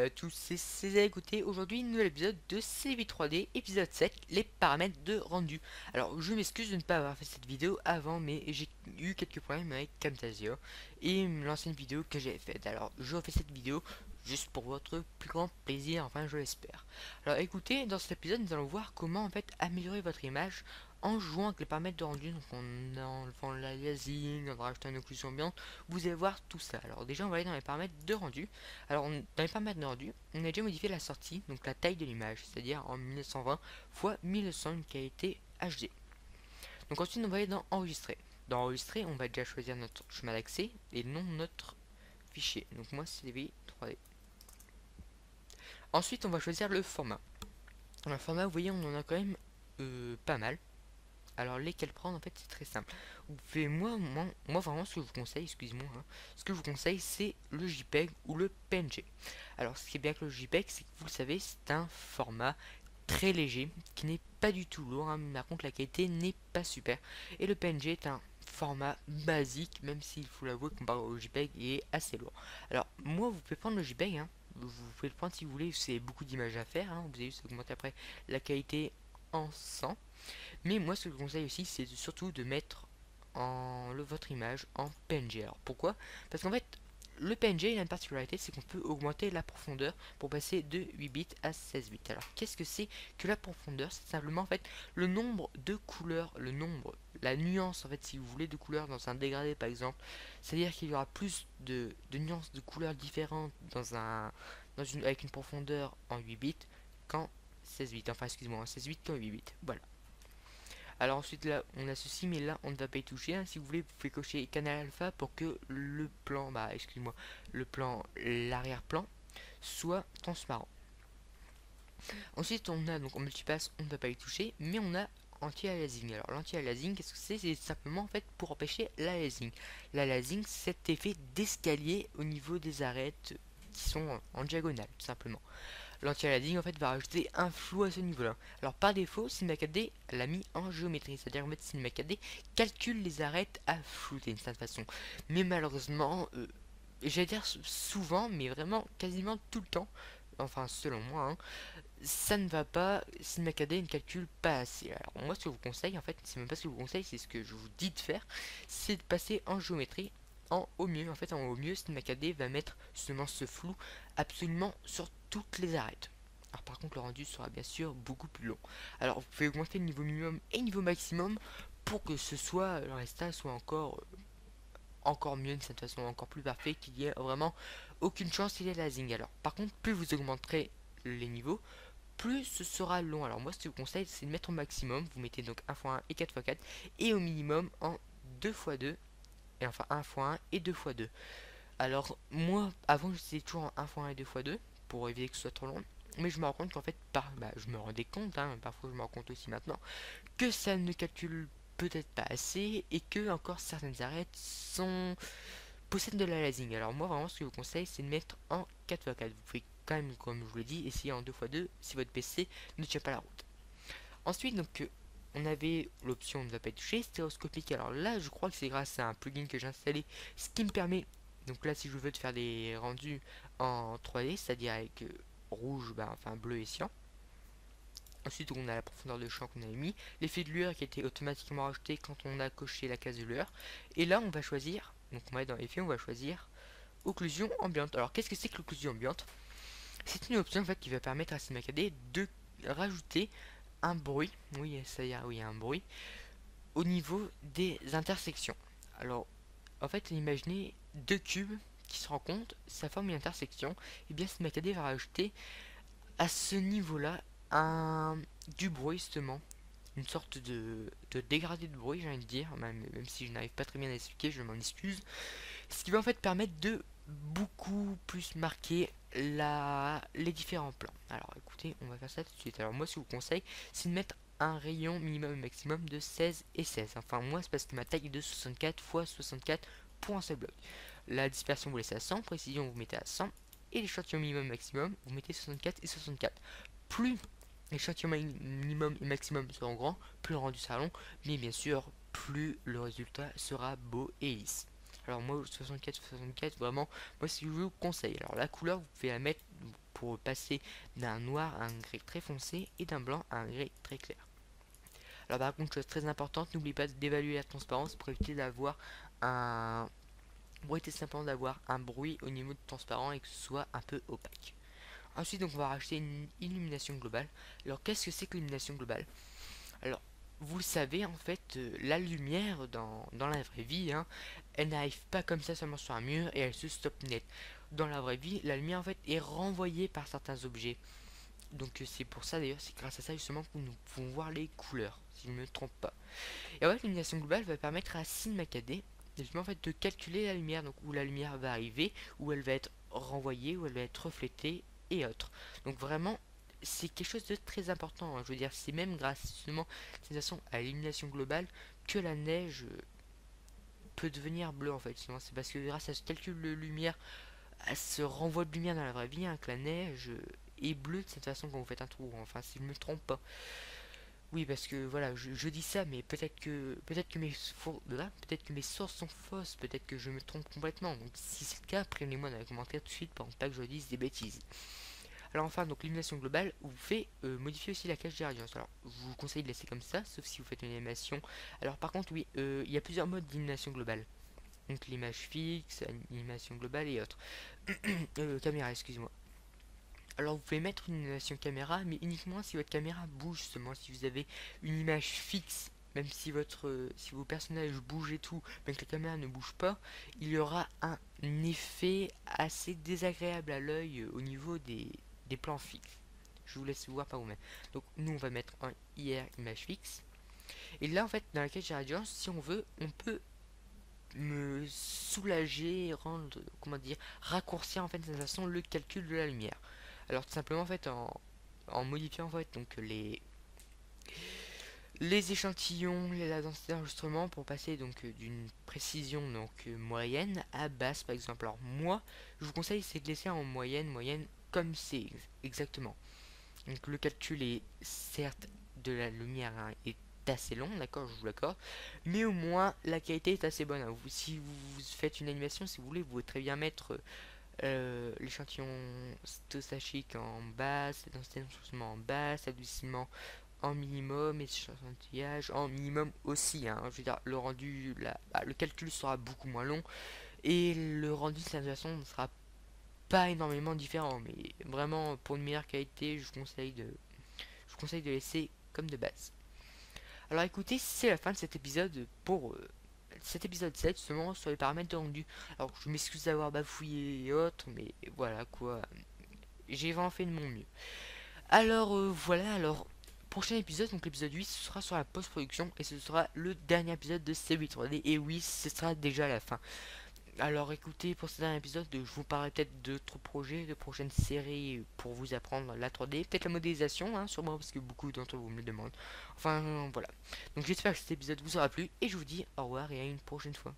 à tous, c'est César. Écoutez, aujourd'hui, nouvel épisode de CV3D, épisode 7, les paramètres de rendu. Alors, je m'excuse de ne pas avoir fait cette vidéo avant, mais j'ai eu quelques problèmes avec Camtasia et l'ancienne vidéo que j'avais faite. Alors, je refais cette vidéo juste pour votre plus grand plaisir, enfin, je l'espère. Alors, écoutez, dans cet épisode, nous allons voir comment, en fait, améliorer votre image en jouant avec les paramètres de rendu, donc en enlevant l'aliasing, en rajoutant une occlusion ambiante. Vous allez voir tout ça. Alors, déjà, on va aller dans les paramètres de rendu. Alors, dans les paramètres de rendu, on a déjà modifié la sortie, donc la taille de l'image, c'est-à-dire en 1920 x 1900, une qualité HD. Donc ensuite, on va aller dans enregistrer. Dans enregistrer, on va déjà choisir notre chemin d'accès et non notre fichier. Donc moi, c'est DVI3D. Ensuite, on va choisir le format. Le format, vous voyez, on en a quand même pas mal. Alors lesquels prendre, en fait, c'est très simple. Vous pouvez, moi vraiment, ce que je vous conseille, excusez-moi, hein, ce que je vous conseille, c'est le JPEG ou le PNG. Alors ce qui est bien avec le JPEG, c'est que vous le savez, c'est un format très léger, qui n'est pas du tout lourd, hein, mais par contre la qualité n'est pas super. Et le PNG est un format basique, même s'il faut l'avouer, comparé au JPEG, il est assez lourd. Alors moi, vous pouvez prendre le JPEG, hein, vous pouvez le prendre si vous voulez, c'est beaucoup d'images à faire, hein, vous avez vu, ça augmente après la qualité en 100. Mais moi, ce que je conseille aussi, c'est surtout de mettre votre image en PNG. Alors pourquoi? Parce qu'en fait, le PNG, il a une particularité, c'est qu'on peut augmenter la profondeur pour passer de 8 bits à 16 bits. Alors qu'est-ce que c'est que la profondeur? C'est simplement en fait le nombre de couleurs, la nuance en fait, si vous voulez, de couleurs dans un dégradé par exemple. C'est-à-dire qu'il y aura plus de nuances de couleurs différentes avec une profondeur en 8 bits qu'en 16 bits. Enfin, excusez-moi, en 16 bits qu'en 8 bits. Voilà. Alors ensuite là on a ceci, mais là on ne va pas y toucher, hein. Si vous voulez, vous pouvez cocher canal alpha pour que le plan, excuse-moi, l'arrière-plan soit transparent. Ensuite on a donc en multipass, on ne va pas y toucher, mais on a anti-aliasing. Alors l'anti-aliasing, qu'est-ce que c'est? C'est simplement en fait pour empêcher l'aliasing. L'aliasing, c'est cet effet d'escalier au niveau des arêtes qui sont en diagonale, tout simplement. L'anti-aliasing en fait va rajouter un flou à ce niveau-là. Alors par défaut, Cinema 4D l'a mis en géométrie, c'est-à-dire en fait Cinema 4D calcule les arêtes à flouter d'une certaine façon. Mais malheureusement, j'allais dire souvent, mais vraiment quasiment tout le temps, enfin selon moi, hein, ça ne va pas, Cinema 4D ne calcule pas assez. Alors moi ce que je vous conseille, en fait, c'est même pas ce que je vous conseille, c'est ce que je vous dis de faire, c'est de passer en géométrie en au mieux. En fait, en au mieux, Cinema 4D va mettre justement ce flou absolument sur toutes les arêtes. Alors par contre, le rendu sera bien sûr beaucoup plus long. Alors vous pouvez augmenter le niveau minimum et le niveau maximum pour que le résultat soit encore mieux, de cette façon encore plus parfait, qu'il y ait vraiment aucune chance qu'il y ait lasing. Alors par contre, plus vous augmenterez les niveaux, plus ce sera long. Alors moi, ce que je vous conseille, c'est de mettre au maximum, vous mettez donc 1x1 et 4x4, et au minimum en 2x2, et enfin 1x1 et 2x2. Alors moi, avant, j'étais toujours en 1x1 et 2x2 pour éviter que ce soit trop long. Mais je me rends compte qu'en fait, je me rendais compte, hein, parfois je me rends compte aussi maintenant, que ça ne calcule peut-être pas assez et que encore certaines arêtes possèdent de la lasing. Alors moi, vraiment, ce que je vous conseille, c'est de mettre en 4x4. Vous pouvez quand même, comme je vous l'ai dit, essayer en 2x2 si votre PC ne tient pas la route. Ensuite, donc, on avait l'option ne va pas être touché, stéréoscopique. Alors là, je crois que c'est grâce à un plugin que j'ai installé, ce qui me permet, donc là, si je veux de faire des rendus en 3D, c'est-à-dire avec rouge, enfin bleu et cyan. Ensuite, on a la profondeur de champ qu'on avait mis, l'effet de lueur qui a été automatiquement rajouté quand on a coché la case de lueur. Et là, on va choisir, donc on va être dans effet, on va choisir occlusion ambiante. Alors, qu'est-ce que c'est que l'occlusion ambiante? C'est une option en fait qui va permettre à Cinema 4D de rajouter un bruit, oui, ça y est, oui, un bruit, au niveau des intersections. Alors, en fait, imaginez deux cubes qui se rencontrent, ça forme une intersection, et bien Cinema 4D va rajouter à ce niveau-là du bruit justement, une sorte de dégradé de bruit, j'ai envie de dire, même si je n'arrive pas très bien à l'expliquer, je m'en excuse. Ce qui va en fait permettre de beaucoup plus marquer les différents plans. Alors écoutez, on va faire ça tout de suite. Alors moi, ce que je vous conseille, c'est de mettre un rayon minimum et maximum de 16 et 16. Enfin, moi, c'est parce que ma taille est de 64 x 64 pour un seul bloc. La dispersion, vous laissez à 100, précision, vous mettez à 100, et l'échantillon minimum et maximum, vous mettez 64 et 64. Plus l'échantillon minimum et maximum seront grands, plus le rendu sera long, mais bien sûr, plus le résultat sera beau et lisse. Alors moi 64 vraiment, moi si je vous conseille. Alors la couleur vous pouvez la mettre pour passer d'un noir à un gris très foncé et d'un blanc à un gris très clair. Alors par contre chose très importante, n'oubliez pas d'évaluer la transparence pour éviter d'avoir un pour éviter simplement d'avoir un bruit au niveau de transparent et que ce soit un peu opaque. Ensuite donc on va rajouter une illumination globale. Alors qu'est-ce que c'est que l'illumination globale? Alors, vous le savez, en fait, la lumière dans la vraie vie, hein, elle n'arrive pas comme ça seulement sur un mur et elle se stoppe net. Dans la vraie vie, la lumière, en fait, est renvoyée par certains objets. Donc, c'est pour ça, d'ailleurs, c'est grâce à ça, justement, que nous pouvons voir les couleurs, si je ne me trompe pas. Et en fait, l'illumination globale va permettre à Cinema 4D, justement, en fait, de calculer la lumière, donc où la lumière va arriver, où elle va être renvoyée, où elle va être reflétée, et autres. Donc, vraiment, c'est quelque chose de très important, hein. Je veux dire, c'est même grâce justement de façon à l'illumination globale que la neige peut devenir bleue en fait. Sinon, c'est parce que grâce à ce calcul de lumière, à ce renvoi de lumière dans la vraie vie, hein, que la neige est bleue de cette façon quand vous faites un trou. Enfin, si je ne me trompe pas. Oui, parce que voilà, je dis ça, mais peut-être que mes sources sont fausses, peut-être que je me trompe complètement. Donc, si c'est le cas, prévenez-moi dans les commentaires tout de suite pour ne pas que je dise des bêtises. Alors enfin, donc l'illumination globale vous fait modifier aussi la cache des radiance. Alors, je vous conseille de laisser comme ça, sauf si vous faites une animation. Alors par contre, oui, il y a plusieurs modes d'illumination globale. Donc l'image fixe, animation globale et autres. Caméra, excusez-moi. Alors vous pouvez mettre une animation caméra, mais uniquement si votre caméra bouge justement. Si vous avez une image fixe, même si si vos personnages bougent et tout, mais que la caméra ne bouge pas, il y aura un effet assez désagréable à l'œil au niveau des plans fixes. Je vous laisse voir par vous-même. Donc nous on va mettre un IR image fixe. Et là en fait dans la cache radiance, si on veut, on peut me soulager, rendre, comment dire, raccourcir en fait de cette façon le calcul de la lumière. Alors tout simplement en fait en modifiant en fait donc les échantillons, la densité d'enregistrement pour passer donc d'une précision donc moyenne à basse par exemple. Alors moi, je vous conseille c'est de laisser en moyenne comme c'est exactement. Donc le calcul est certes de la lumière hein, est assez long, d'accord, je vous l'accorde, mais au moins la qualité est assez bonne, hein. Si vous faites une animation, si vous voulez, vous pouvez très bien mettre l'échantillon stochastique en basse, la densité d'enregistrement en basse, l'adoucissement en minimum et échantillage en minimum aussi, hein. Je veux dire, le rendu, le calcul sera beaucoup moins long et le rendu de cette façon ne sera pas énormément différent, mais vraiment pour une meilleure qualité, je vous conseille de laisser comme de base. Alors écoutez, c'est la fin de cet épisode pour cet épisode 7 justement sur les paramètres de rendu. Alors je m'excuse d'avoir bafouillé et autres, mais voilà quoi, j'ai vraiment fait de mon mieux. Alors voilà, alors prochain épisode, donc l'épisode 8, ce sera sur la post-production et ce sera le dernier épisode de C8 3D. Et oui, ce sera déjà la fin. Alors écoutez, pour ce dernier épisode, je vous parlerai peut-être d'autres projets, de prochaines séries pour vous apprendre la 3D, peut-être la modélisation, hein, sûrement parce que beaucoup d'entre vous me le demandent. Enfin voilà. Donc j'espère que cet épisode vous aura plu et je vous dis au revoir et à une prochaine fois.